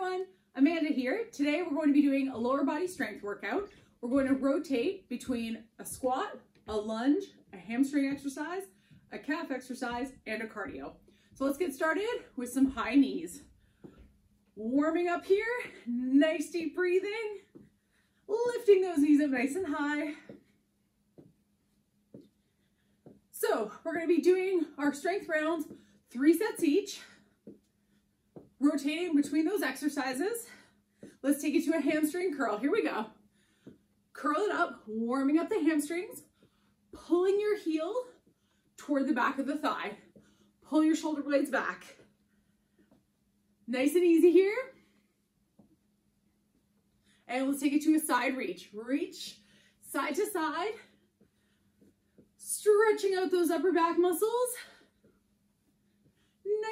everyone, Amanda here. Today we're going to be doing a lower body strength workout. We're going to rotate between a squat, a lunge, a hamstring exercise, a calf exercise, and a cardio. So let's get started with some high knees. Warming up here, nice deep breathing, lifting those knees up nice and high. So we're going to be doing our strength rounds, 3 sets each, rotating between those exercises. Let's take it to a hamstring curl. Here we go. Curl it up, warming up the hamstrings, pulling your heel toward the back of the thigh. Pull your shoulder blades back. Nice and easy here. And let's take it to a side reach. Reach side to side, stretching out those upper back muscles.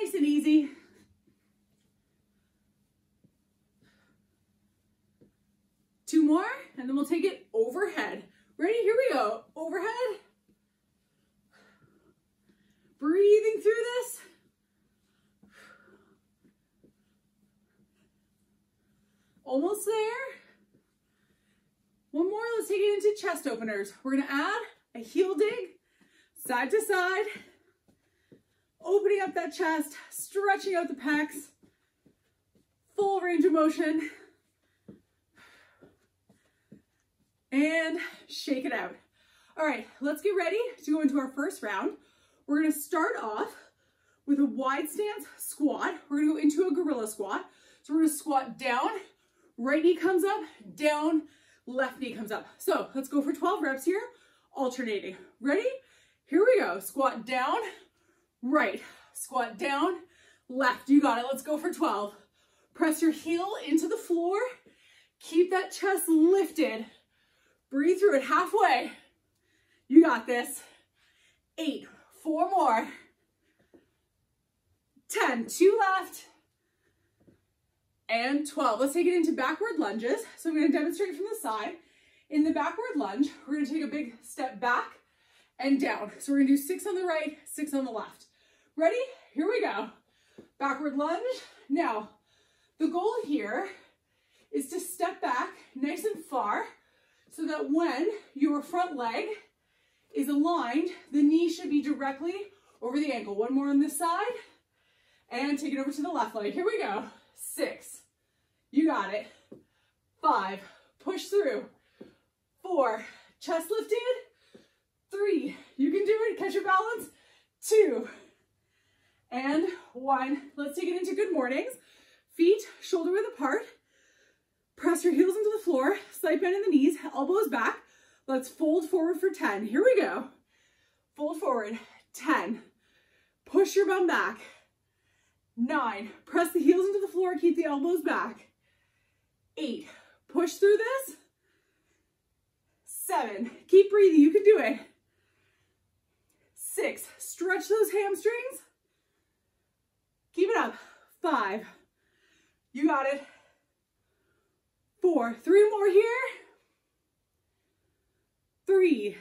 Nice and easy. Two more, and then we'll take it overhead. Ready? Here we go. Overhead. Breathing through this. Almost there. One more, let's take it into chest openers. We're gonna add a heel dig, side to side, opening up that chest, stretching out the pecs, full range of motion. And shake it out. All right, let's get ready to go into our first round. We're gonna start off with a wide stance squat. We're gonna go into a gorilla squat. So we're gonna squat down, right knee comes up, down, left knee comes up. So let's go for 12 reps here, alternating. Ready? Here we go. Squat down, right, squat down, left. You got it. Let's go for 12. Press your heel into the floor. Keep that chest lifted. Breathe through it halfway. You got this. 8, 4 more. 10, 2 left. And 12. Let's take it into backward lunges. So I'm going to demonstrate from the side. In the backward lunge, we're going to take a big step back and down. So we're going to do 6 on the right, 6 on the left. Ready? Here we go. Backward lunge. Now, the goal here is to step back nice and far, so that when your front leg is aligned, the knee should be directly over the ankle. One more on this side, and take it over to the left leg. Here we go. 6, you got it. 5, push through. 4, chest lifted. 3, you can do it, catch your balance. 2, and 1. Let's take it into good mornings. Feet shoulder width apart. Press your heels into the floor, slight bend in the knees, elbows back. Let's fold forward for 10. Here we go. Fold forward, 10. Push your bum back. 9, press the heels into the floor, keep the elbows back. 8, push through this. 7, keep breathing, you can do it. 6, stretch those hamstrings. Keep it up. 5, you got it. 4, 3 more here. 3,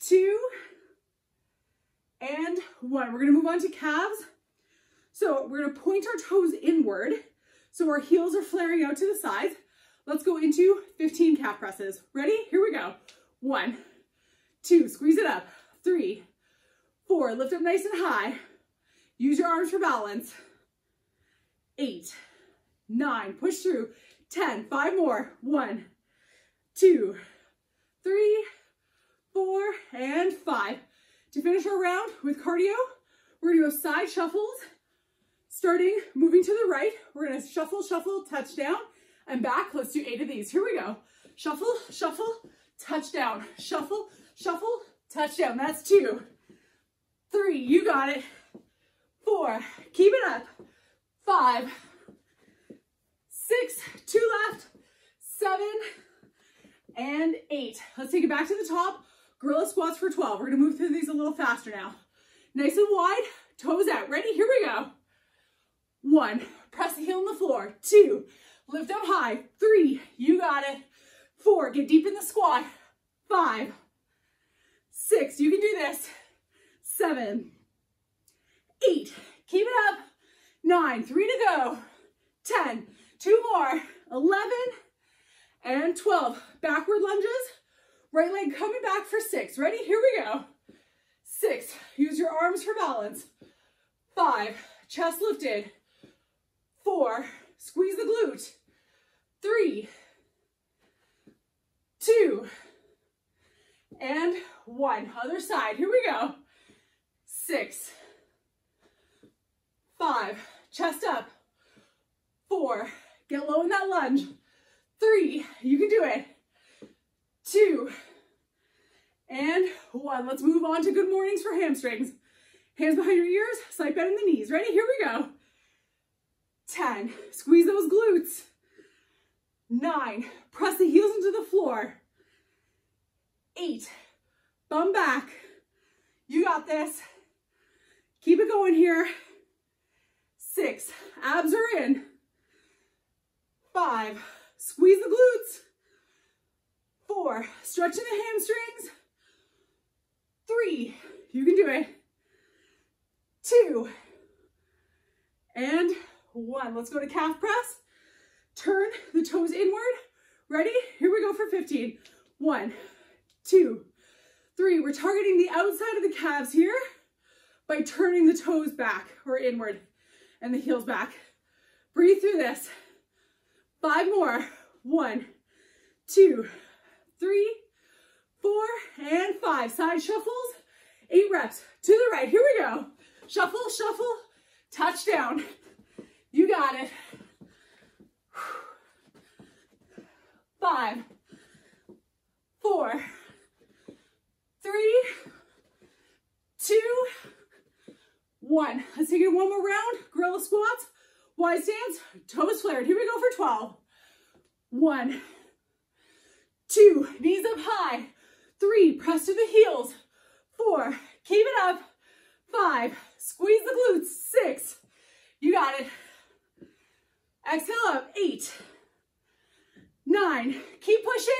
2, and 1. We're gonna move on to calves. So we're gonna point our toes inward, so our heels are flaring out to the sides. Let's go into 15 calf presses. Ready? Here we go. 1, 2, squeeze it up. 3, 4, lift up nice and high. Use your arms for balance. 8, 9, push through. 10, 5 more. 1, 2, 3, 4, and 5. To finish our round with cardio, we're gonna go side shuffles, starting, moving to the right. We're gonna shuffle, shuffle, touchdown, and back. Let's do 8 of these. Here we go. Shuffle, shuffle, touchdown. Shuffle, shuffle, touchdown. That's 2. 3, you got it. 4, keep it up. 5, 6, 2 left, 7, and 8. Let's take it back to the top. Gorilla squats for 12. We're gonna move through these a little faster now. Nice and wide, toes out. Ready? Here we go. 1, press the heel on the floor. 2, lift up high. 3, you got it. 4, get deep in the squat. 5, 6, you can do this. 7, 8, keep it up. 9, 9, 3 to go, 10, 2 more, 11, and 12. Backward lunges, right leg coming back for 6. Ready? Here we go. 6, use your arms for balance. 5, chest lifted. 4, squeeze the glute. 3, 2, and 1. Other side. Here we go. 6, 5, chest up. 4, get low in that lunge. 3, you can do it. 2, and 1. Let's move on to good mornings for hamstrings. Hands behind your ears, slight bend in the knees. Ready? Here we go. 10, squeeze those glutes. 9, press the heels into the floor. 8, bum back. You got this. Keep it going here. 6, abs are in. 5, squeeze the glutes. 4, stretching the hamstrings. 3, you can do it. 2, and 1. Let's go to calf press. Turn the toes inward. Ready? Here we go for 15. 1, 2, 3. We're targeting the outside of the calves here by turning the toes back or inward and the heels back. Breathe through this. 5 more. 1, 2, 3, 4, and 5. Side shuffles. 8 reps. To the right. Here we go. Shuffle, shuffle, touchdown. You got it. 5, 4, 3, 2, 1. Let's take it one more round. Gorilla squats, wide stance, toes flared. Here we go for 12. 1, 2, knees up high. 3, press to the heels. 4, keep it up. 5, squeeze the glutes. 6, you got it. Exhale up. 8, 9, keep pushing.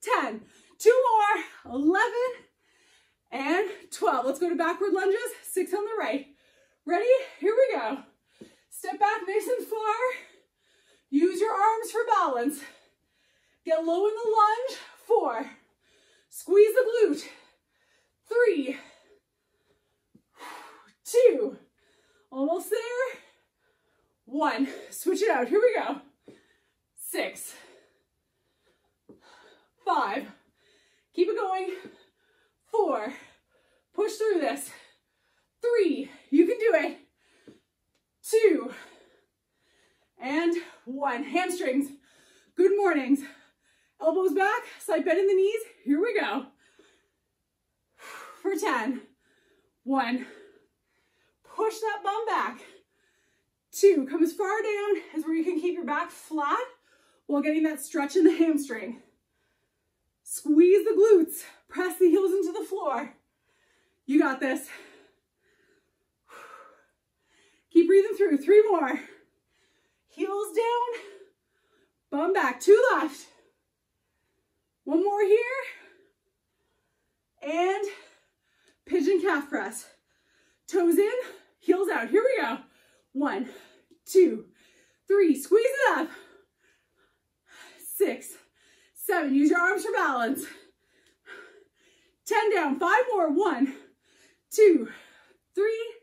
10, 2 more. 11, and 12. Let's go to backward lunges. 6 on the right. Ready? Here we go. Step back nice and far. Use your arms for balance. Get low in the lunge. 4, squeeze the glute. 3, 2, almost there. 1, switch it out. Here we go. 6, 5, keep it going. 4, push through this. 3, you can do it. 2, and 1. Hamstrings, good mornings. Elbows back, slight bend in the knees. Here we go. For 10. 1, push that bum back. 2, come as far down as where you can keep your back flat while getting that stretch in the hamstring. Squeeze the glutes, press the heels into the floor. You got this. Keep breathing through. 3 more. Heels down, bum back. 2 left. 1 more here. And pigeon calf press. Toes in, heels out. Here we go. 1, 2, 3. Squeeze it up. 6, 7. Use your arms for balance. 10 down. 5 more. 1, 2, 3,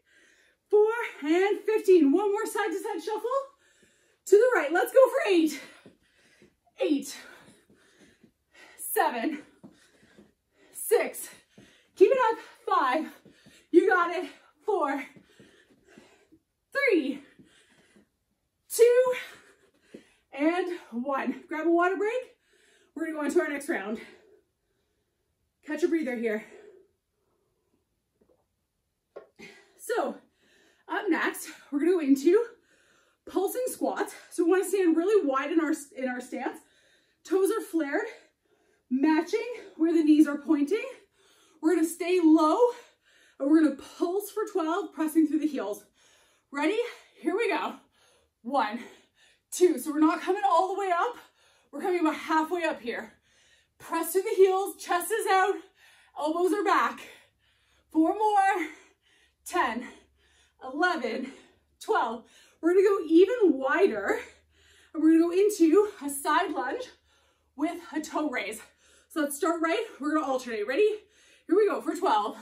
4, and 15. 1 more side to side shuffle. To the right. Let's go for 8. 8, 7, 6. Keep it up. 5. You got it. 4, 3, 2, and 1. Grab a water break. We're going to go into our next round. Catch a breather here. So, up next, we're going to go into pulsing squats. So we want to stand really wide in our stance. Toes are flared, matching where the knees are pointing. We're going to stay low, and we're going to pulse for 12, pressing through the heels. Ready? Here we go. 1, 2. So we're not coming all the way up. We're coming about halfway up here. Press to the heels, chest is out, elbows are back. 4 more. 10, 11, 12. We're gonna go even wider, and we're gonna go into a side lunge with a toe raise. So let's start right, we're gonna alternate. Ready? Here we go for 12.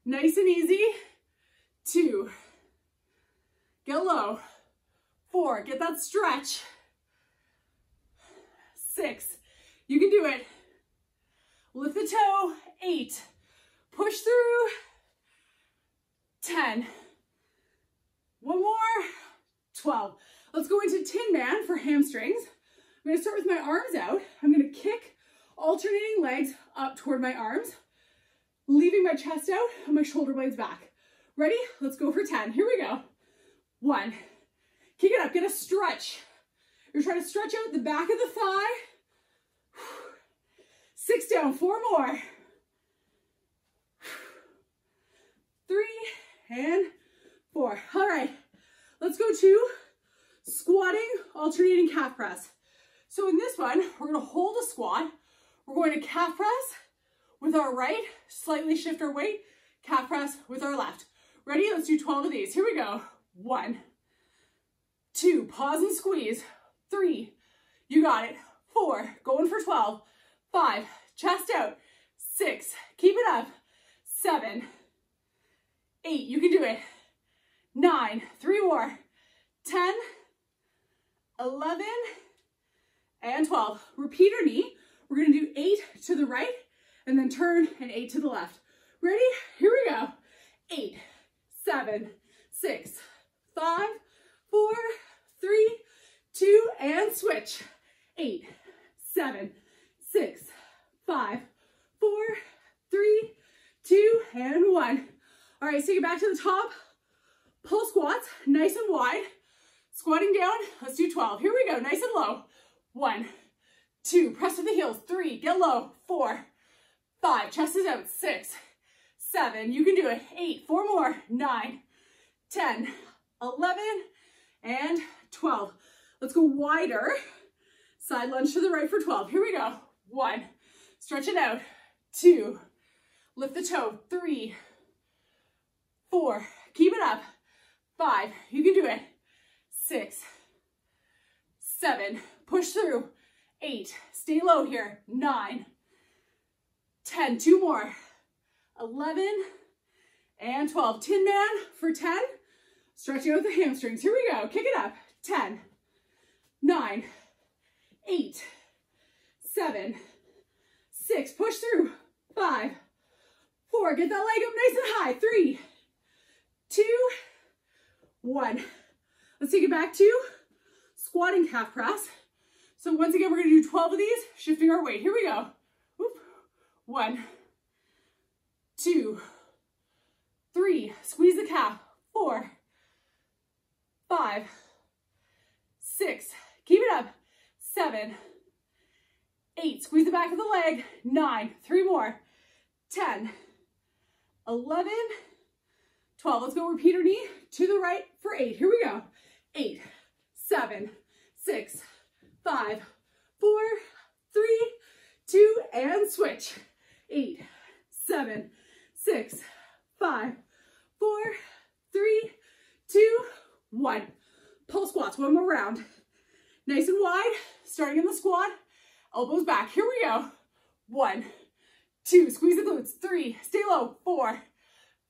Nice and easy. 2. Get low. 4, get that stretch. 6, you can do it. Lift the toe. 8, push through. 10, one more. 12. Let's go into Tin Man for hamstrings. I'm gonna start with my arms out. I'm gonna kick, alternating legs up toward my arms, leaving my chest out and my shoulder blades back. Ready? Let's go for 10. Here we go. 1, kick it up, get a stretch. You're trying to stretch out the back of the thigh. 6 down, 4 more. 3 and 4. All right, let's go to squatting, alternating calf press. So in this one, we're gonna hold a squat. We're going to calf press with our right, slightly shift our weight, calf press with our left. Ready? Let's do 12 of these. Here we go. 1, 2, pause and squeeze. 3, you got it. 4, going for 12. 5, chest out. 6, keep it up. 7, 8, you can do it. 9, 3 more. 10, 11, and 12. Repeat our knee. We're gonna do 8 to the right and then turn and 8 to the left. Ready? Here we go. 8, 7, 6, 5, 4, 3, 2, and switch. 8, 7, 6, 5, 4, 3, 2, and 1. All right, take it back to the top. Pull squats, nice and wide. Squatting down, let's do 12. Here we go, nice and low. 1, 2, press to the heels. 3, get low. 4, 5, chest is out. 6, 7, you can do it. 8, 4 more. 9, 10, 11, and 12. Let's go wider. Side lunge to the right for 12. Here we go. 1, stretch it out. 2, lift the toe. 3, 4, keep it up. 5, you can do it. 6, 7, push through. 8, stay low here. 9, 10, 2 more. 11, and 12. Tin Man for 10. Stretching out the hamstrings. Here we go. Kick it up. 10, 9, 8, 7, 6, push through. 5, 4, get that leg up nice and high. 3, 2, 1. Let's take it back to squatting calf press. So once again, we're gonna do 12 of these, shifting our weight. Here we go. Whoop. 1, 2, 3, squeeze the calf. 4, 5, 6, keep it up. 7, 8, squeeze the back of the leg. 9, 3 more. 10, 11, 12. Let's go repeat our knee to the right for 8. Here we go. 8, 7, 6, 5, 4, 3, 2, and switch. 8, 7, 6, 5, 4, 3, 2, 1. Pull squats, one more round. Nice and wide, starting in the squat, elbows back. Here we go. 1, 2, squeeze the glutes. 3, stay low. 4,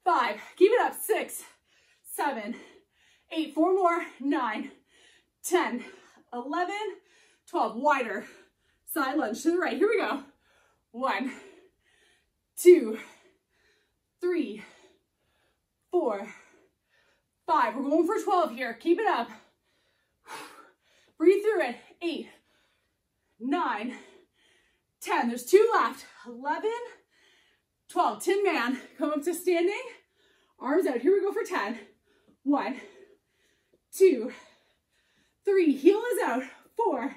5, keep it up. 6, 7, 8, 4 more. 9, 10, 11, 12. Wider, side lunge to the right. Here we go. 1, 2, 3, 4, 5. We're going for 12 here. Keep it up. Breathe through it. 8, 9, 10. There's 2 left. 11, 12. Tin Man. Come up to standing. Arms out. Here we go for 10. 1, 2, 3. Heel is out. 4,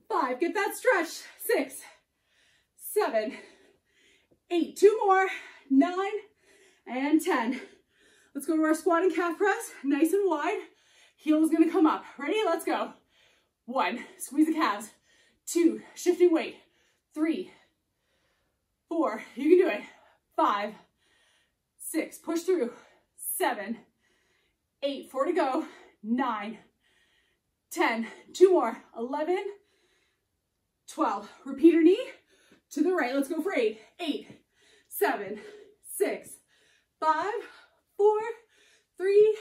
5. Get that stretch. 6, 7, 8. 2 more. 9, and 10. Let's go to our squatting calf press. Nice and wide. Heel is going to come up. Ready? Let's go. 1, squeeze the calves. 2, shifting weight. 3, 4, you can do it. 5, 6, push through. 7, 8, 4 to go, 9, 10, 2 more, 11, 12. Repeat your knee to the right. Let's go for 8, 8, 7, 6, 5, 4, 3,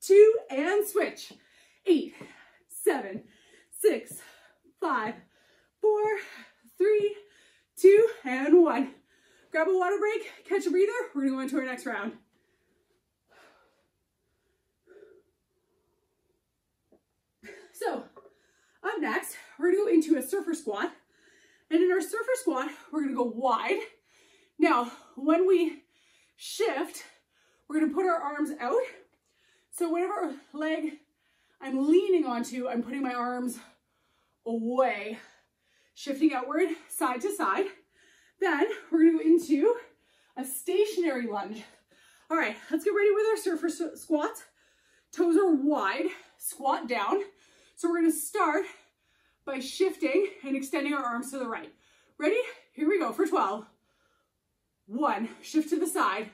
2, and switch. 8, 7, 6, 5, 4, 3, 2, and 1. Grab a water break, catch a breather. We're gonna go into our next round. So, up next, we're gonna go into a surfer squat. And in our surfer squat, we're gonna go wide. Now, when we shift, we're gonna put our arms out. So whatever leg I'm leaning onto, I'm putting my arms away, shifting outward, side to side. Then we're gonna go into a stationary lunge. All right, let's get ready with our surfer squats. Toes are wide, squat down. So we're gonna start by shifting and extending our arms to the right. Ready? Here we go for 12. 1, shift to the side.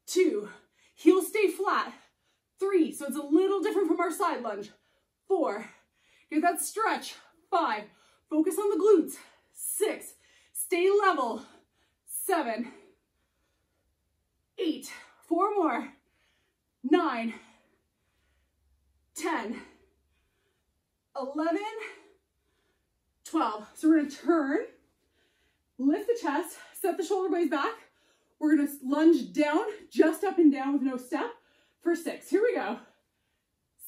2, heels stay flat. 3, so it's a little different from our side lunge. 4, get that stretch. 5, focus on the glutes. 6, stay level. 7, 8, 4 more. 9, 10, 11, 12. So we're gonna turn, lift the chest, set the shoulder blades back. We're gonna lunge down, just up and down with no step for 6. Here we go.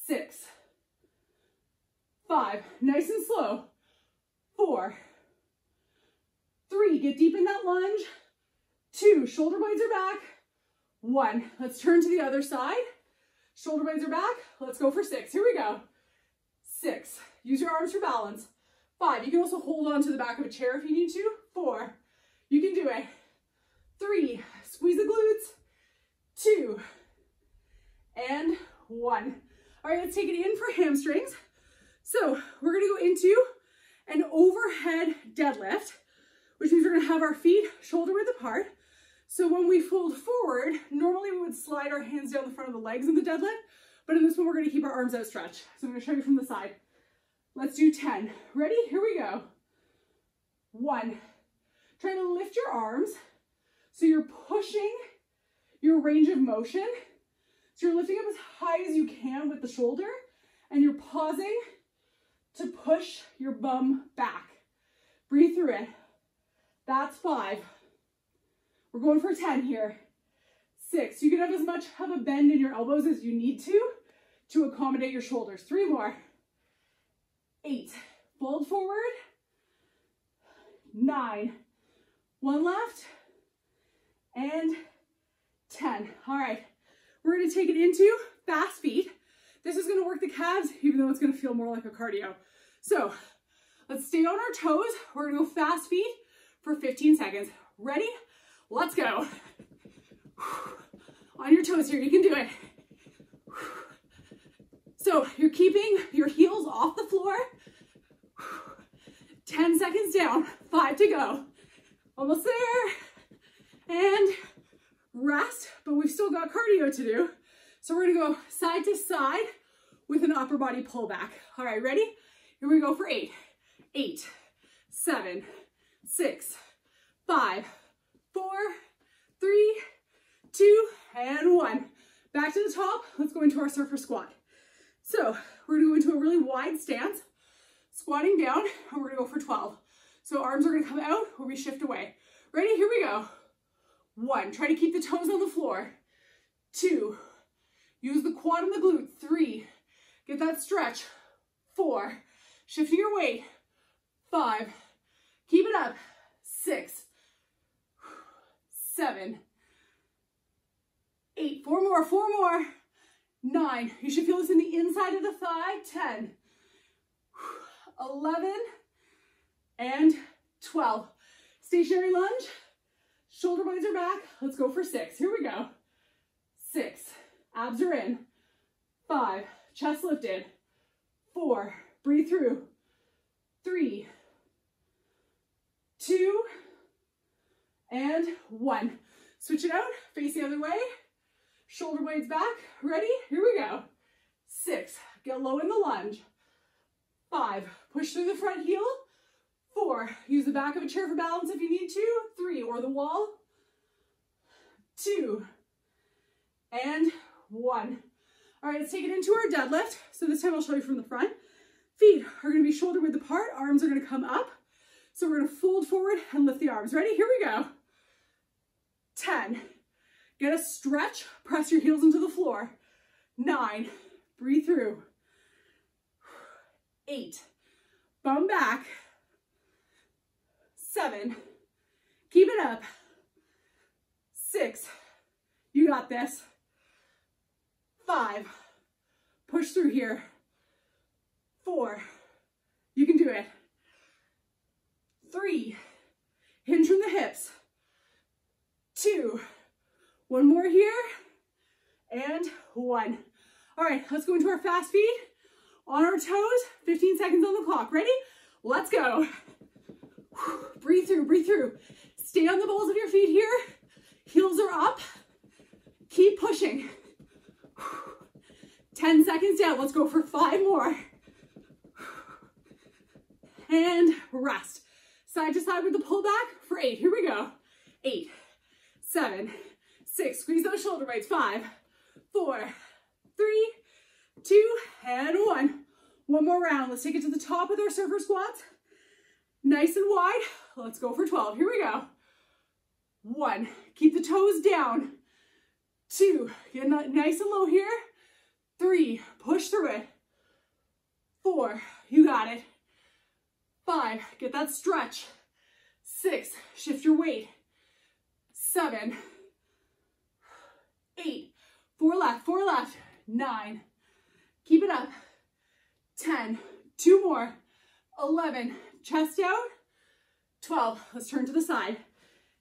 6, 5, nice and slow. 4, 3, get deep in that lunge. 2, shoulder blades are back. 1, let's turn to the other side. Shoulder blades are back. Let's go for 6. Here we go. 6, use your arms for balance. 5, you can also hold on to the back of a chair if you need to. 4, you can do it. 3, squeeze the glutes. 2, and 1. All right, let's take it in for hamstrings. So we're gonna go into an overhead deadlift, which means we're gonna have our feet shoulder width apart. So when we fold forward, normally we would slide our hands down the front of the legs in the deadlift, but in this one, we're gonna keep our arms outstretched. So I'm gonna show you from the side. Let's do 10. Ready? Here we go. 1, try to lift your arms so you're pushing your range of motion. So you're lifting up as high as you can with the shoulder, and you're pausing to push your bum back. Breathe through it. That's 5. We're going for 10 here. 6, you can have as much of a bend in your elbows as you need to accommodate your shoulders. 3 more. 8, fold forward. 9, 1 left, and 10. All right, we're gonna take it into fast feet. This is gonna work the calves, even though it's gonna feel more like a cardio. So let's stay on our toes. We're gonna go fast feet for 15 seconds. Ready? Let's go. On your toes here, you can do it. So you're keeping your heels off the floor. 10 seconds down, 5 to go. Almost there. And rest, but we've still got cardio to do. So we're gonna go side to side with an upper body pullback. All right, ready? Here we go for 8. 8, 7, 6, 5, 4, 3, 2, and 1. Back to the top. Let's go into our surfer squat. So we're gonna go into a really wide stance, squatting down, and we're gonna go for 12. So arms are gonna come out where we shift away. Ready? Here we go. 1, try to keep the toes on the floor. 2, use the quad and the glute. 3, get that stretch. 4, shifting your weight. 5, keep it up. 6, 7, 8, 4 more, 4 more. 9, you should feel this in the inside of the thigh. 10, 11, and 12. Stationary lunge, shoulder blades are back. Let's go for 6. Here we go. 6, abs are in. 5, chest lifted. 4, breathe through. 3, 2, and 1. Switch it out, face the other way. Shoulder blades back. Ready? Here we go. 6, get low in the lunge. 5, push through the front heel. 4, use the back of a chair for balance if you need to. 3, or the wall. 2, and 1. All right, let's take it into our deadlift. So this time I'll show you from the front. Feet are gonna be shoulder width apart. Arms are gonna come up. So we're gonna fold forward and lift the arms. Ready? Here we go. 10, get a stretch. Press your heels into the floor. 9, breathe through. 8, bum back. 7, keep it up. 6, you got this. 5, push through here. 4, you can do it. 3, hinge from the hips. 2, one more here, and 1. All right, let's go into our fast feet. On our toes, 15 seconds on the clock. Ready? Let's go. Breathe through, breathe through. Stay on the balls of your feet here. Heels are up. Keep pushing. 10 seconds down. Let's go for 5 more. And rest. Side to side with the pullback for 8. Here we go. 8, 7, 6. Squeeze those shoulder blades. 5, 4, 3, 2, and 1. One more round. Let's take it to the top with our surfer squats. Nice and wide. Let's go for 12. Here we go. 1, keep the toes down. 2, get nice and low here. 3, push through it. 4, you got it. 5, get that stretch. 6, shift your weight. 7, 8, 4 left, 4 left. 9, keep it up. 10, 2 more. 11, chest out. 12, let's turn to the side.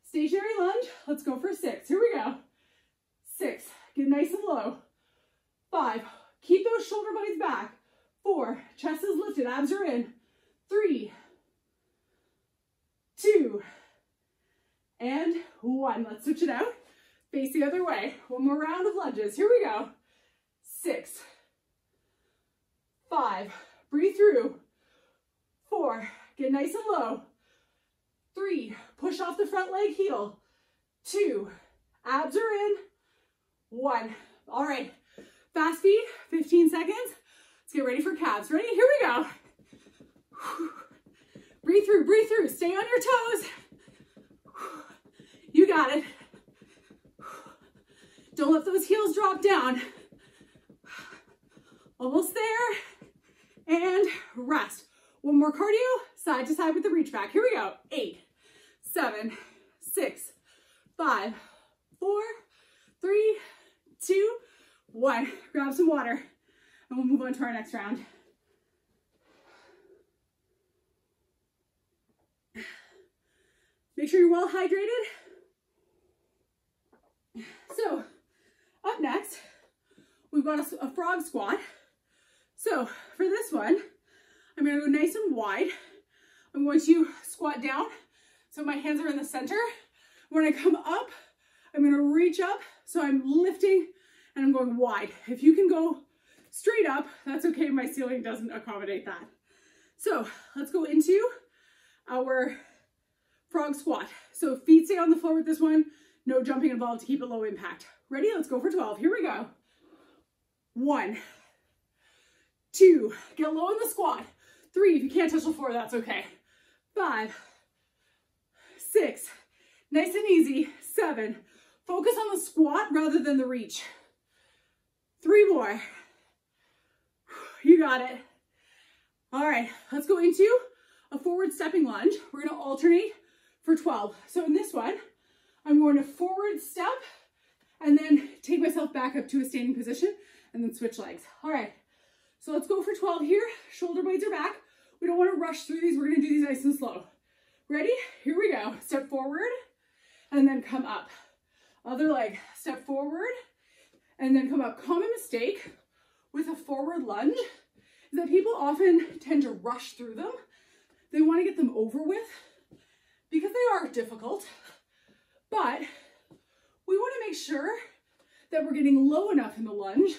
Stationary lunge, let's go for 6. Here we go. 6, get nice and low. 5, keep those shoulder blades back. 4, chest is lifted, abs are in. 3, 2, and 1. Let's switch it out. Face the other way. One more round of lunges. Here we go. 6, 5, breathe through. 4, get nice and low. 3, push off the front leg heel. 2, abs are in. 1. All right, fast feet, 15 seconds. Let's get ready for calves. Ready? Here we go. Breathe through, breathe through. Stay on your toes. You got it. Don't let those heels drop down. Almost there. And rest. One more cardio, side to side with the reach back. Here we go. 8, 7, 6, 5, 4, 3, 2, 1. Grab some water and we'll move on to our next round. Make sure you're well hydrated. So up next, we've got a frog squat. So for this one, I'm going to go nice and wide. I'm going to squat down so my hands are in the center. When I come up, I'm going to reach up so I'm lifting and I'm going wide. If you can go straight up, that's okay. My ceiling doesn't accommodate that. So let's go into our frog squat. So feet stay on the floor with this one. No jumping involved to keep it low impact. Ready? Let's go for 12. Here we go. 1, 2, get low in the squat. 3, if you can't touch the floor, that's okay. 5, 6, nice and easy. 7, focus on the squat rather than the reach. 3 more. You got it. All right, let's go into a forward stepping lunge. We're gonna alternate for 12. So in this one, I'm going to forward step and then take myself back up to a standing position and then switch legs. All right, so let's go for 12 here. Shoulder blades are back. We don't want to rush through these. We're going to do these nice and slow. Ready? Here we go. Step forward and then come up. Other leg. Step forward and then come up. Common mistake with a forward lunge is that people often tend to rush through them. They want to get them over with because they are difficult, but we want to make sure that we're getting low enough in the lunge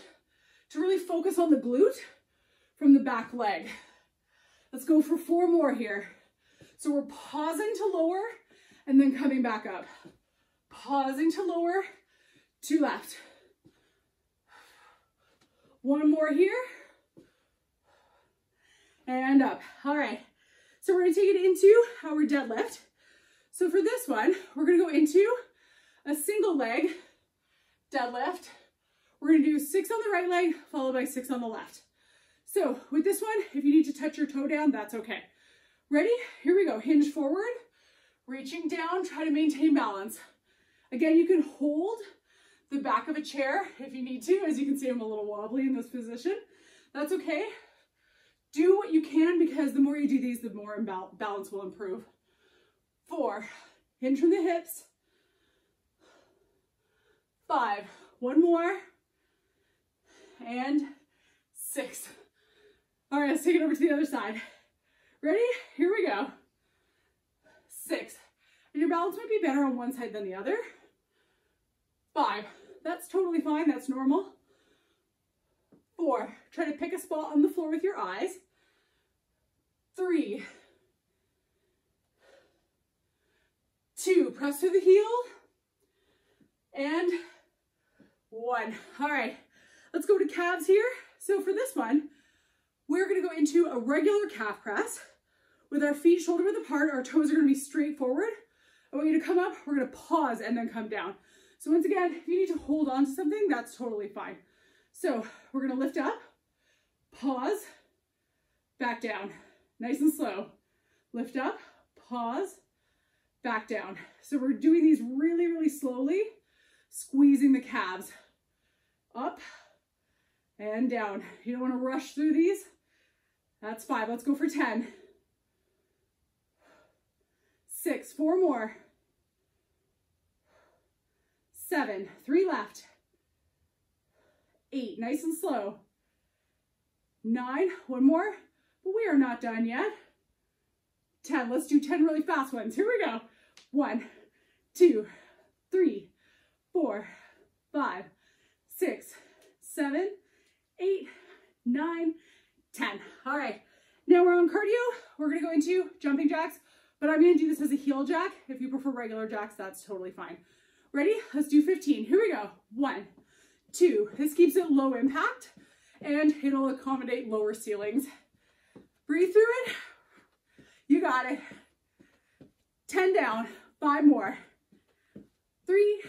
to really focus on the glute from the back leg. Let's go for 4 more here. So we're pausing to lower and then coming back up. Pausing to lower, to left. 1 more here. And up. All right. So we're going to take it into our deadlift. So for this one, we're going to go into a single leg deadlift. We're going to do 6 on the right leg, followed by 6 on the left. So with this one, if you need to touch your toe down, that's okay. Ready? Here we go. Hinge forward, reaching down, try to maintain balance. Again, you can hold the back of a chair if you need to. As you can see, I'm a little wobbly in this position. That's okay. Do what you can, because the more you do these, the more balance will improve. 4, hinge from the hips. 5, 1 more. And 6. All right, let's take it over to the other side. Ready? Here we go. 6. And your balance might be better on one side than the other. 5. That's totally fine. That's normal. 4. Try to pick a spot on the floor with your eyes. 3. 2. Press through the heel. And 1. All right. Let's go to calves here. So for this one, we're going to go into a regular calf press with our feet shoulder width apart. Our toes are going to be straight forward. I want you to come up. We're going to pause and then come down. So once again, if you need to hold on to something, that's totally fine. So we're going to lift up, pause, back down. Nice and slow. Lift up, pause, back down. So we're doing these really, really slowly, squeezing the calves up and down. You don't want to rush through these. That's 5. Let's go for 10. 6, 4 more. 7, 3 left. 8, nice and slow. 9, 1 more, but we are not done yet. 10, let's do 10 really fast ones. Here we go. 1, 2, 3, 4, 5, 6, 7, 8, 9, 10. All right, now we're on cardio. We're gonna go into jumping jacks, but I'm gonna do this as a heel jack. If you prefer regular jacks, that's totally fine. Ready? Let's do 15. Here we go. 1, 2. This keeps it low impact and it'll accommodate lower ceilings. Breathe through it. You got it. 10 down. 5 more. 3,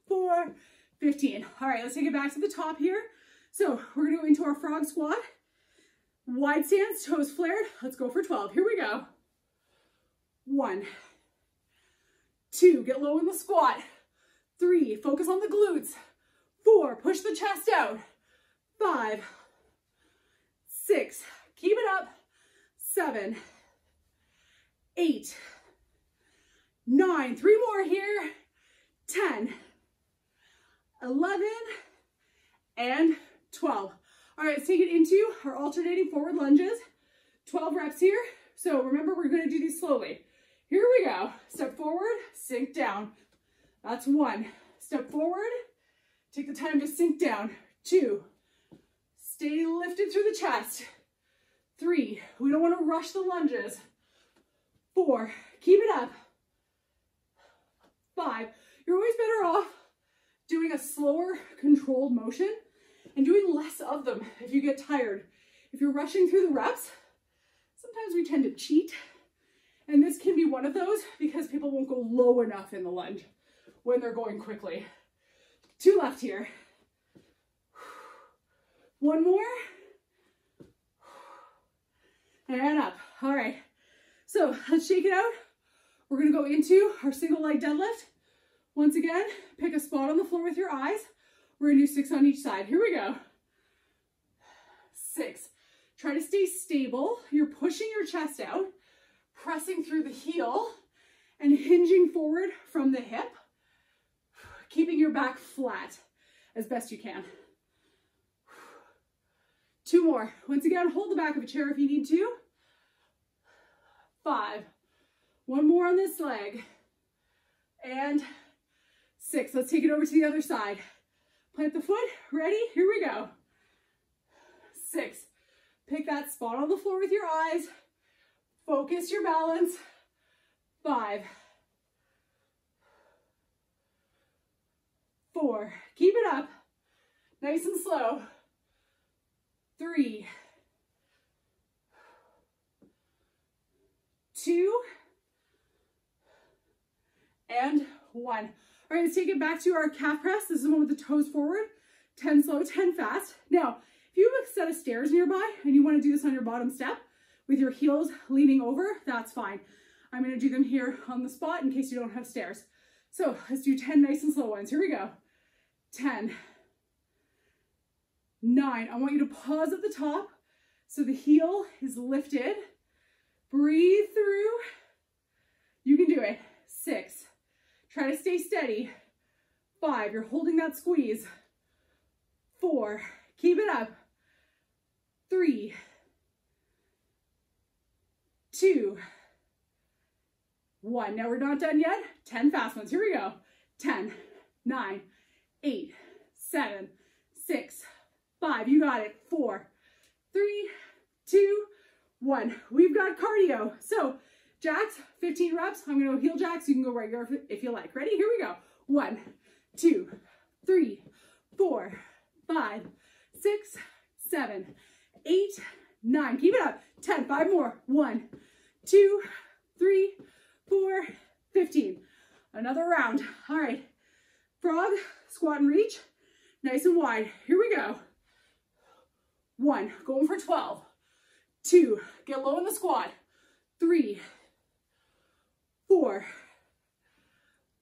4, 15. All right, let's take it back to the top here. So we're gonna go into our frog squat. Wide stance, toes flared. Let's go for 12. Here we go. 1, 2, get low in the squat. 3, focus on the glutes. 4, push the chest out. 5, 6, keep it up. 7, 8, 9, 3 more here. 10, 11, and 12. All right, let's take it into our alternating forward lunges. 12 reps here. So remember, we're gonna do these slowly. Here we go. Step forward, sink down. That's 1. Step forward, take the time to sink down. 2, stay lifted through the chest. 3, we don't want to rush the lunges. 4, keep it up. 5, you're always better off doing a slower, controlled motion and doing less of them if you get tired. If you're rushing through the reps, sometimes we tend to cheat. And this can be one of those because people won't go low enough in the lunge when they're going quickly. 2 left here. 1 more. And up. All right. So let's shake it out. We're going to go into our single leg deadlift. Once again, pick a spot on the floor with your eyes. We're going to do 6 on each side. Here we go. 6. Try to stay stable. You're pushing your chest out, pressing through the heel, and hinging forward from the hip, keeping your back flat as best you can. 2 more. Once again, hold the back of a chair if you need to. 5. 1 more on this leg. And 6. Let's take it over to the other side. Plant the foot. Ready? Here we go. 6. Pick that spot on the floor with your eyes. Focus your balance. 5. 4. Keep it up. Nice and slow. 3. 2. And 1. All right, let's take it back to our calf press. This is the one with the toes forward. 10 slow, 10 fast. Now, if you have a set of stairs nearby and you want to do this on your bottom step with your heels leaning over, that's fine. I'm going to do them here on the spot in case you don't have stairs. So let's do 10 nice and slow ones. Here we go. 10, 9. I want you to pause at the top so the heel is lifted. Breathe through. You can do it. 6. Try to stay steady. 5. You're holding that squeeze. 4. Keep it up. 3, 2, 1. Now we're not done yet. 10 fast ones. Here we go. 10, 9, 8, 7, 6, 5. You got it. 4, 3, 2, 1. We've got cardio. So jacks, 15 reps. I'm going to go heel jacks. You can go regular if you like. Ready? Here we go. 1, 2, 3, 4, 5, 6, 7, 8, 9. Keep it up. 10. 5 more. 1, 2, 3, 4, 15. Another round. All right. Frog, squat and reach. Nice and wide. Here we go. 1. Going for 12. 2. Get low in the squat. 3, 4,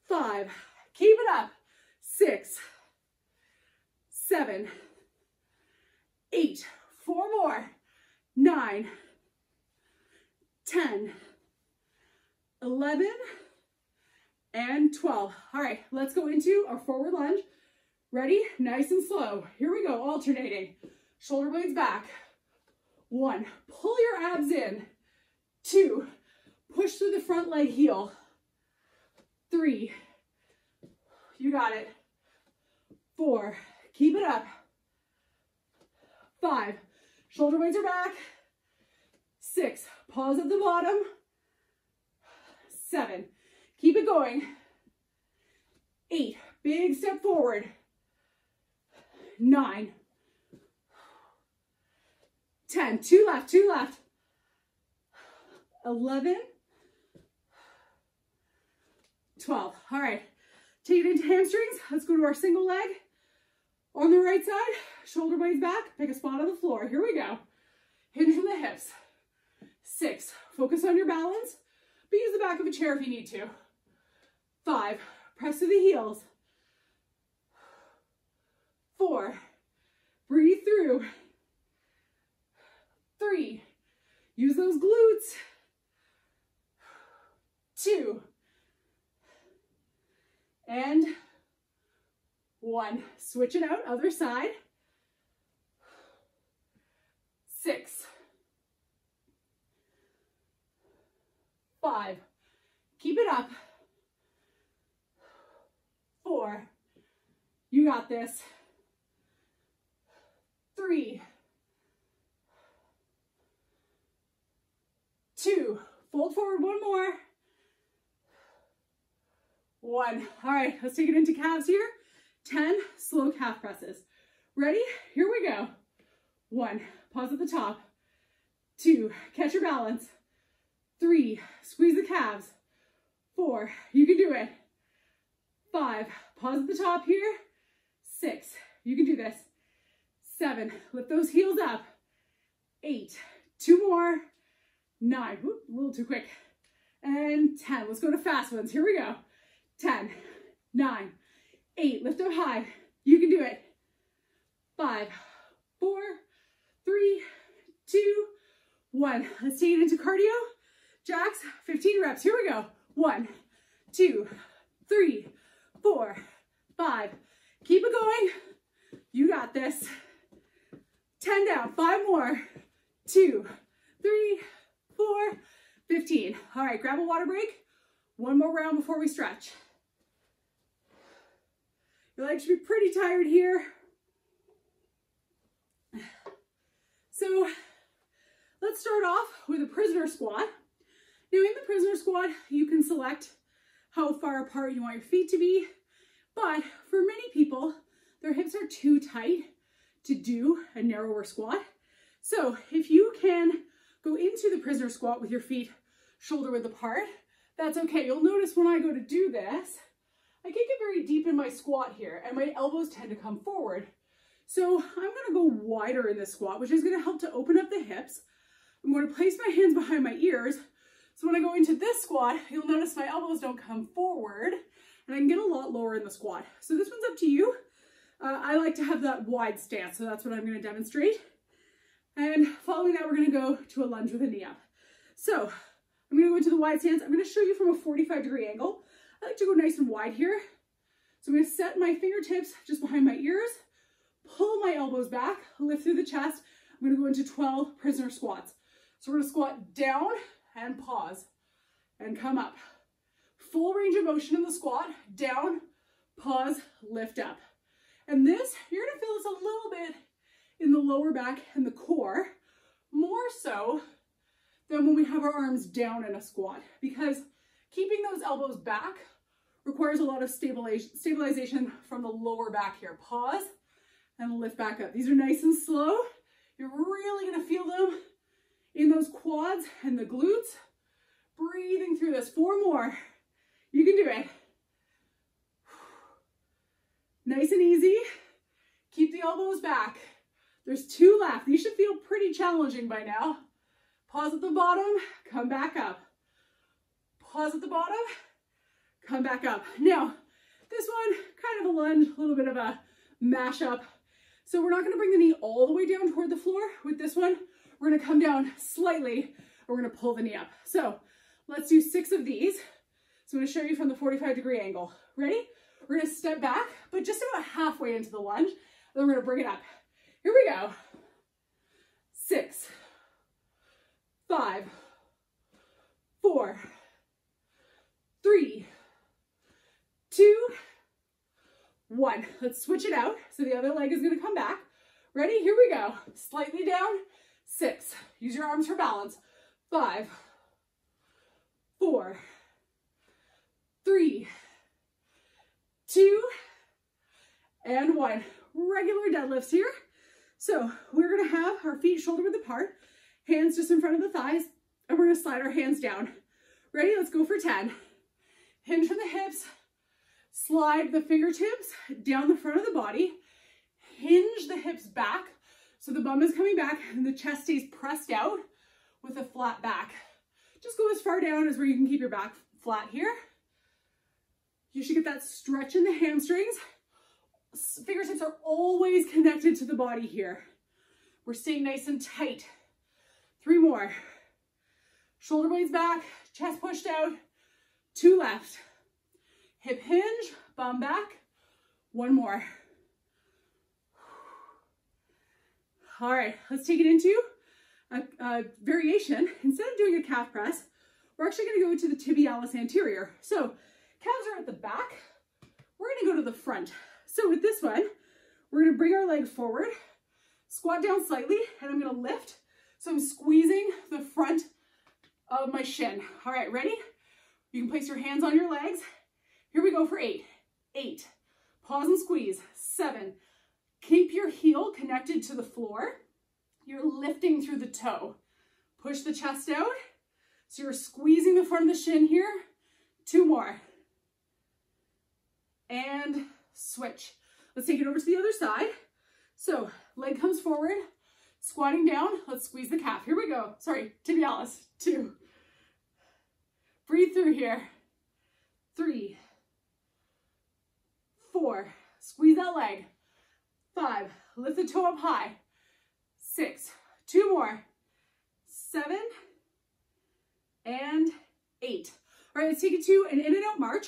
5. Keep it up. 6, 7, 8. 4 more. 9, 10, 11, and 12. All right, let's go into our forward lunge. Ready? Nice and slow. Here we go, alternating. Shoulder blades back. 1, pull your abs in. 2, push through the front leg heel. 3, you got it. 4, keep it up. 5, shoulder blades are back. 6, pause at the bottom. 7, keep it going. 8, big step forward. 9, 10, 2 left, 2 left. 11, 12. All right, take it into hamstrings. Let's go to our single leg. On the right side, shoulder blades back, pick a spot on the floor. Here we go. Hinge from the hips. 6, focus on your balance, but use the back of a chair if you need to. 5, press to the heels. 4, breathe through. 3, use those glutes. 2, and 1. Switch it out, other side. 6, 5, keep it up. 4, you got this. 3, 2, fold forward 1 more. 1. All right, let's take it into calves here. 10 slow calf presses. Ready? Here we go. 1, pause at the top. 2, catch your balance. 3, squeeze the calves. 4, you can do it. 5, pause at the top here. 6, you can do this. 7, lift those heels up. 8, 2 more. 9, whoop, a little too quick. And 10, let's go to fast ones. Here we go. 10, 9, 8, lift up high. You can do it. 5, 4, 3, 2, 1. Let's take it into cardio. Jacks, 15 reps. Here we go. 1, 2, 3, 4, 5. Keep it going. You got this. 10 down. 5 more. 2, 3, 4, 15. All right, grab a water break. 1 more round before we stretch. Your legs should be pretty tired here. So let's start off with a prisoner squat. Now in the prisoner squat, you can select how far apart you want your feet to be, but for many people, their hips are too tight to do a narrower squat. So if you can go into the prisoner squat with your feet shoulder width apart, that's okay. You'll notice when I go to do this, I can't get very deep in my squat here and my elbows tend to come forward. So I'm gonna go wider in this squat, which is gonna help to open up the hips. I'm going to place my hands behind my ears. So when I go into this squat, you'll notice my elbows don't come forward and I can get a lot lower in the squat. So this one's up to you. I like to have that wide stance, so that's what I'm going to demonstrate. And following that, we're going to go to a lunge with a knee up. So I'm going to go into the wide stance. I'm going to show you from a 45-degree angle. I like to go nice and wide here. So I'm going to set my fingertips just behind my ears, pull my elbows back, lift through the chest. I'm going to go into 12 prisoner squats. So we're going to squat down and pause and come up. Full range of motion in the squat, down, pause, lift up. And this, you're going to feel this a little bit in the lower back and the core, more so than when we have our arms down in a squat, because keeping those elbows back requires a lot of stabilization from the lower back here. Pause and lift back up. These are nice and slow. You're really going to feel them in those quads and the glutes. Breathing through this. 4 more. You can do it. Nice and easy. Keep the elbows back. There's 2 left. These should feel pretty challenging by now. Pause at the bottom, come back up. Pause at the bottom, come back up. Now, this one, kind of a lunge, a little bit of a mashup. So we're not going to bring the knee all the way down toward the floor. With this one, we're going to come down slightly, and we're going to pull the knee up. So let's do 6 of these. So I'm going to show you from the 45-degree angle. Ready? We're going to step back, but just about halfway into the lunge. Then we're going to bring it up. Here we go. 6, 5, 4, 3, 2, 1. Let's switch it out. So the other leg is going to come back. Ready? Here we go. Slightly down. 6. Use your arms for balance. 5, 4, 3, 2, and 1. Regular deadlifts here. So we're going to have our feet shoulder width apart, hands just in front of the thighs, and we're going to slide our hands down. Ready? Let's go for 10. Hinge from the hips, slide the fingertips down the front of the body, hinge the hips back so the bum is coming back and the chest stays pressed out with a flat back. Just go as far down as where you can keep your back flat here. You should get that stretch in the hamstrings. Fingertips are always connected to the body here. We're staying nice and tight. 3 more. Shoulder blades back, chest pushed out. 2 left. Hip hinge, bum back. 1 more. All right, let's take it into a variation. Instead of doing a calf press, we're actually going to go to the tibialis anterior. So calves are at the back. We're going to go to the front. So with this one, we're going to bring our legs forward, squat down slightly, and I'm going to lift. So I'm squeezing the front of my shin. All right, ready? You can place your hands on your legs. Here we go for 8. 8. Pause and squeeze. 7. Keep your heel connected to the floor. You're lifting through the toe. Push the chest out. So you're squeezing the front of the shin here. 2 more. And switch. Let's take it over to the other side. So leg comes forward, squatting down. Let's squeeze the calf. Here we go. Sorry, tibialis. 2. Breathe through here. 3, 4. Squeeze that leg. 5. Lift the toe up high. 6. 2 more. 7 and 8. All right, let's take it to an in and out march.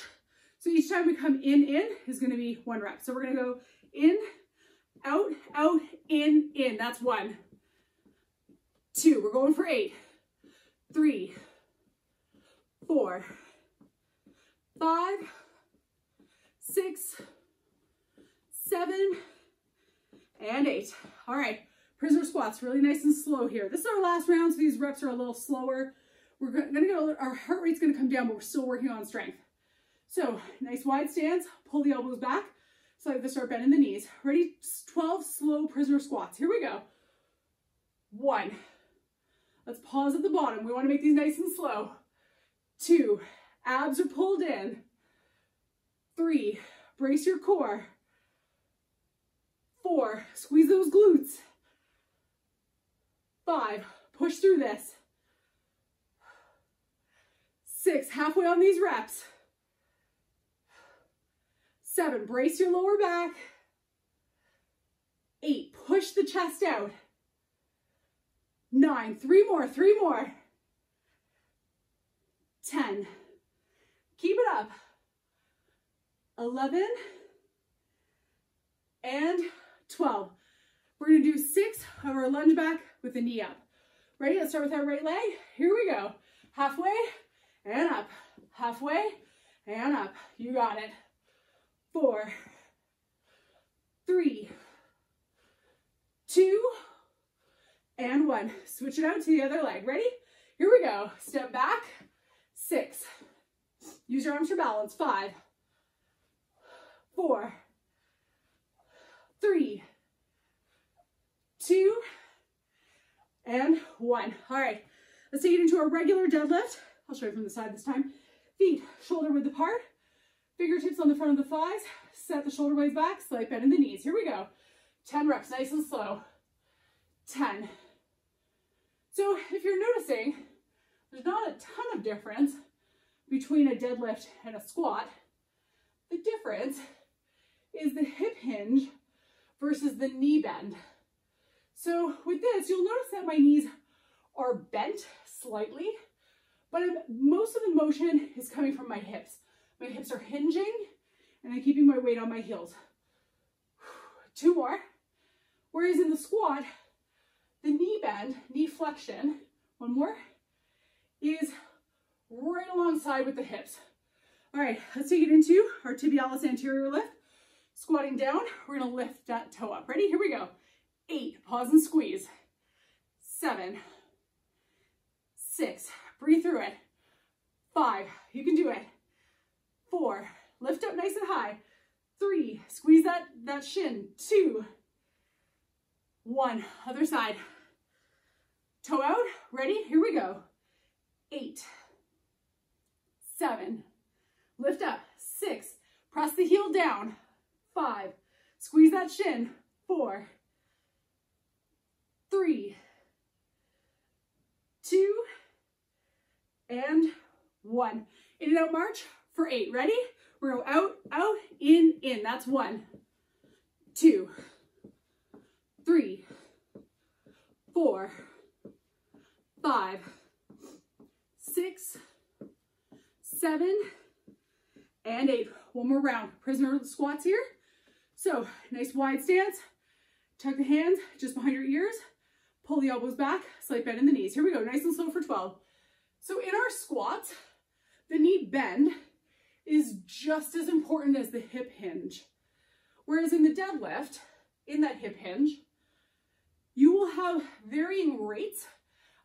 So each time we come in is going to be 1 rep. So we're going to go in, out, out, in. That's 1. 2. We're going for 8. 3, 4, 5, 6, 7, and 8. All right, prisoner squats, really nice and slow here. This is our last round, so these reps are a little slower. We're gonna go, our heart rate's gonna come down, but we're still working on strength. So nice wide stance, pull the elbows back, slightly start bending the knees. Ready? 12 slow prisoner squats. Here we go. 1. Let's pause at the bottom. We wanna make these nice and slow. 2, abs are pulled in. 3, brace your core. 4, squeeze those glutes. 5, push through this. 6, halfway on these reps. 7, brace your lower back. 8, push the chest out. 9, 3 more, 3 more. 10, keep it up. 11, and 12. We're gonna do 6 of our lunge back with the knee up. Ready? Let's start with our right leg. Here we go. Halfway and up. Halfway and up. You got it. 4, 3, 2, and 1. Switch it out to the other leg. Ready? Here we go. Step back. 6. Use your arms for balance. 5, 4, 3, 2, and 1. All right, let's take it into our regular deadlift. I'll show you from the side this time. Feet shoulder width apart, fingertips on the front of the thighs, set the shoulder blades back, slight bend in the knees. Here we go. 10 reps, nice and slow. 10. So if you're noticing, there's not a ton of difference between a deadlift and a squat. The difference is the hip hinge versus the knee bend. So with this, you'll notice that my knees are bent slightly, but most of the motion is coming from my hips. My hips are hinging and I'm keeping my weight on my heels. 2 more. Whereas in the squat, the knee bend, knee flexion, 1 more, is right alongside with the hips. All right, let's take it into our tibialis anterior lift. Squatting down, we're gonna lift that toe up. Ready? Here we go. 8, pause and squeeze. 7, 6, breathe through it. 5, you can do it. 4, lift up nice and high. 3, squeeze that shin. 2, 1, other side. Toe out, ready? Here we go. 8, 7, lift up. 6, press the heel down. 5, squeeze that shin. 4, 3, 2, and 1. In and out march for 8. Ready? We're going out, out, in, in. That's 1, 2, 3, 4, 5, 6, 7, and 8. One more round. Prisoner squats here. So nice wide stance. Tuck the hands just behind your ears. Pull the elbows back. Slight bend in the knees. Here we go. Nice and slow for 12. So in our squats, the knee bend is just as important as the hip hinge. Whereas in the deadlift, in that hip hinge, you will have varying rates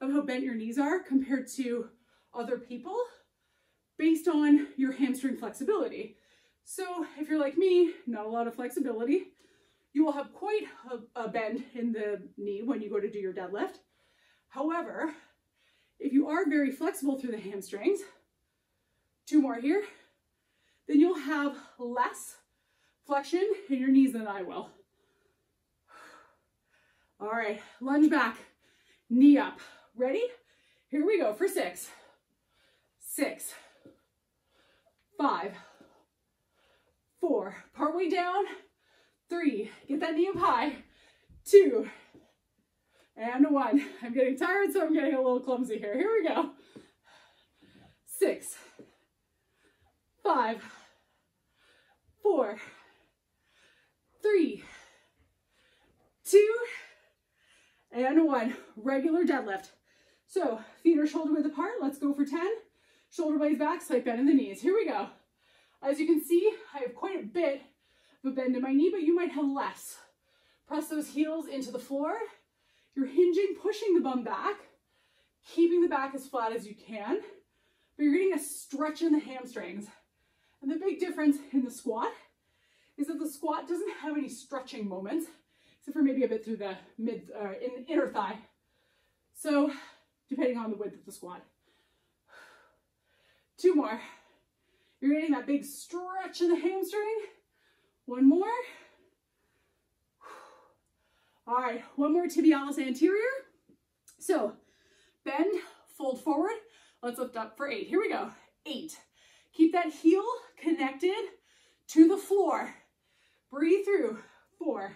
of how bent your knees are compared to other people based on your hamstring flexibility. So if you're like me, not a lot of flexibility, you will have quite a bend in the knee when you go to do your deadlift. However, if you are very flexible through the hamstrings, 2 more here, then you'll have less flexion in your knees than I will. All right, lunge back, knee up. Ready? Here we go for 6, 6, 5, 4, partway down. 3, get that knee up high. 2, and 1. I'm getting tired, so I'm getting a little clumsy here. Here we go. 6, 5, 4, 3, 2, and 1. Regular deadlift. So feet are shoulder width apart. Let's go for 10. Shoulder blades back, slight bend in the knees. Here we go. As you can see, I have quite a bit of a bend in my knee, but you might have less. Press those heels into the floor. You're hinging, pushing the bum back, keeping the back as flat as you can, but you're getting a stretch in the hamstrings. And the big difference in the squat is that the squat doesn't have any stretching moments, except for maybe a bit through the inner thigh. So, depending on the width of the squat. 2 more. You're getting that big stretch in the hamstring. 1 more. All right, 1 more tibialis anterior. So, bend, fold forward. Let's lift up for 8. Here we go. 8. Keep that heel connected to the floor. Breathe through. 4,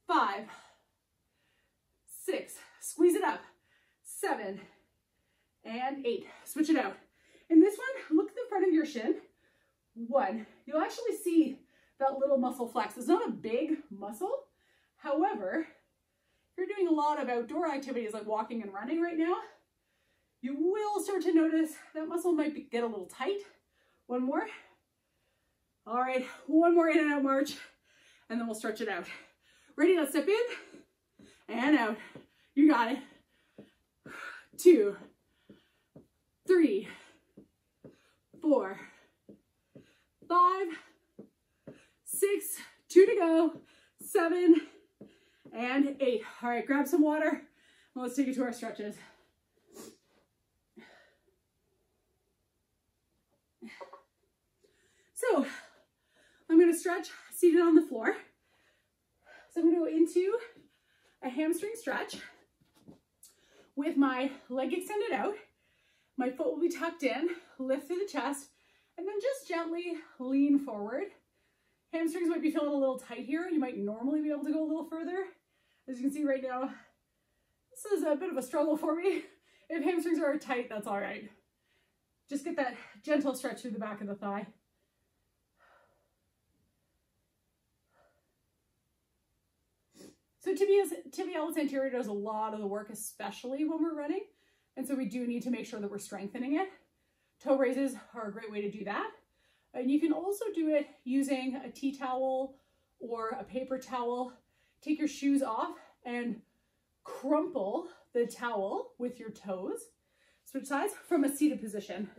5, 6. Squeeze it up. 7 and 8. Switch it out. In this one, look at the front of your shin. 1. You'll actually see that little muscle flex. It's not a big muscle. However, if you're doing a lot of outdoor activities like walking and running right now, you will start to notice that muscle might get a little tight. 1 more. All right, 1 more in and out march, and then we'll stretch it out. Ready? Let's step in and out. You got it. 2, 3, 4, 5, 6, 2 to go, 7 and 8. All right, grab some water and let's take it to our stretches. So I'm going to stretch seated on the floor. So I'm going to go into a hamstring stretch with my leg extended out. My foot will be tucked in, lift through the chest, and then just gently lean forward. Hamstrings might be feeling a little tight here. You might normally be able to go a little further. As you can see right now, this is a bit of a struggle for me. If hamstrings are tight, that's all right. Just get that gentle stretch through the back of the thigh. So tibialis anterior does a lot of the work, especially when we're running. And so we do need to make sure that we're strengthening it. Toe raises are a great way to do that. And you can also do it using a tea towel or a paper towel. Take your shoes off and crumple the towel with your toes. Switch sides from a seated position.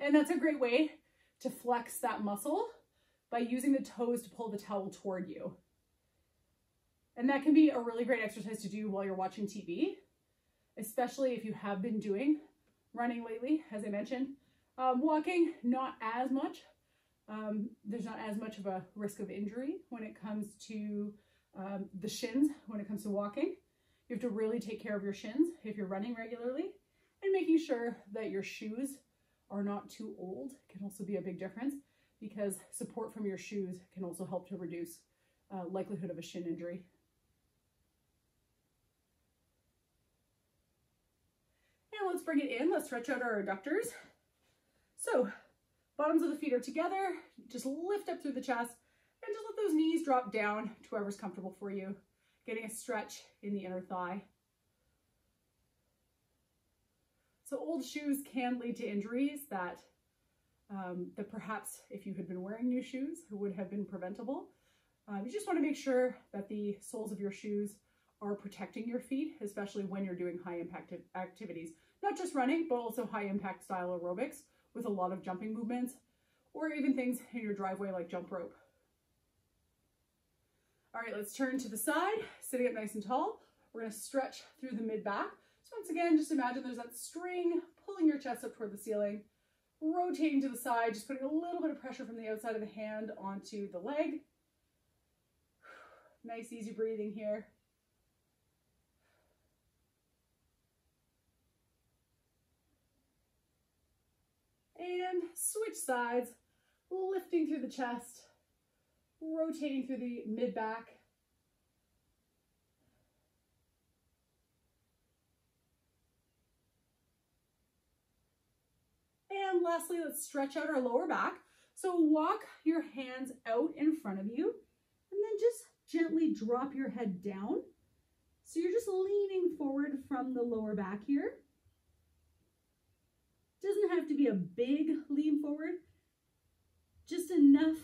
And that's a great way to flex that muscle by using the toes to pull the towel toward you. And that can be a really great exercise to do while you're watching TV, especially if you have been doing running lately, as I mentioned. Walking, not as much. There's not as much of a risk of injury when it comes to the shins, when it comes to walking. You have to really take care of your shins if you're running regularly, and making sure that your shoes are not too old can also be a big difference, because support from your shoes can also help to reduce likelihood of a shin injury. And let's bring it in. Let's stretch out our adductors. So bottoms of the feet are together. Just lift up through the chest and just let those knees drop down to wherever's comfortable for you. Getting a stretch in the inner thigh. So old shoes can lead to injuries that perhaps if you had been wearing new shoes would have been preventable. You just want to make sure that the soles of your shoes are protecting your feet, especially when you're doing high impact activities. Not just running, but also high impact style aerobics with a lot of jumping movements, or even things in your driveway like jump rope. All right, let's turn to the side, sitting up nice and tall. We're gonna stretch through the mid-back. So once again, just imagine there's that string pulling your chest up toward the ceiling, rotating to the side, just putting a little bit of pressure from the outside of the hand onto the leg. Nice, easy breathing here. And switch sides, lifting through the chest, rotating through the mid-back. And lastly, let's stretch out our lower back. So walk your hands out in front of you, and then just gently drop your head down. So you're just leaning forward from the lower back here. Doesn't have to be a big lean forward. just enough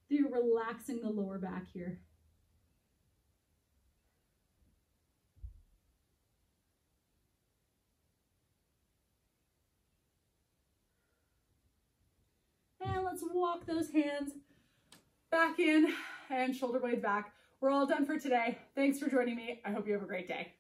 that you're relaxing the lower back here. And let's walk those hands back in and shoulder blades back. We're all done for today. Thanks for joining me. I hope you have a great day.